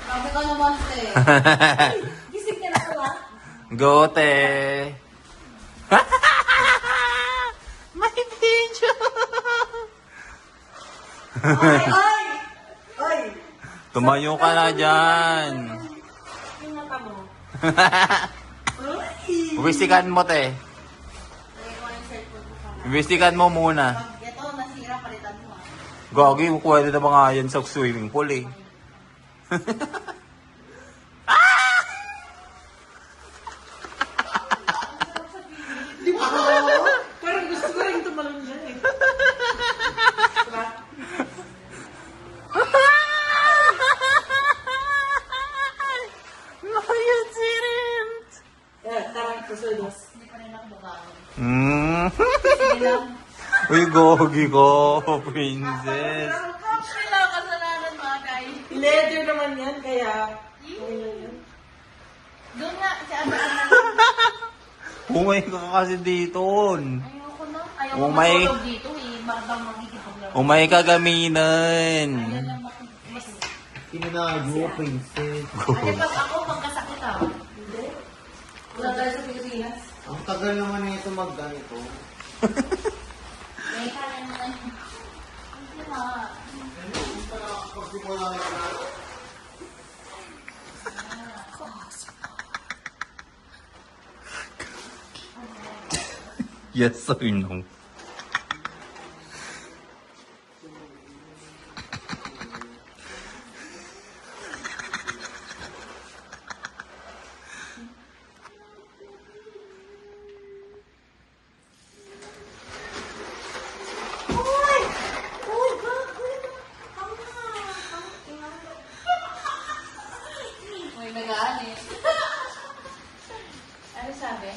Sabi ka naman, te. Gising ka na pala. Gote! May video! Ay! Ay! Tumayo ka na dyan! Yung mata mo. Wisikan mo, te. Wisikan mo muna. Pag ito, nasira, palitan mo. Gagi, pwede na ba nga yan sa swimming pool eh. Di ba? Parang gusto ko rin tumalon dyan eh. Diba? Nakayun si Rin! Tara, susunod. Hindi pa rin ako babae. Sige lang. Uy, gogi ko, princess. Wala kasalanan mga kay. Leather naman yan, kaya... Doon nga, si Ana-Ana. Umay ka kasi dito. Ayoko na. Ayoko Umay. matulog dito eh. Barbang magkikipaglaro. Umay ka gaminan. Ayan lang mas... Pinagmo, princess. Ay, pag ako, magkasakit ah. Hindi. Wala tayo sa Pilipinas. Ang tagal naman na ito mag-ganito. May kaya naman. Hindi na. Yes or no? Uy! Uy, gagawin mo. Uy, nag-aalis. Ano sabi?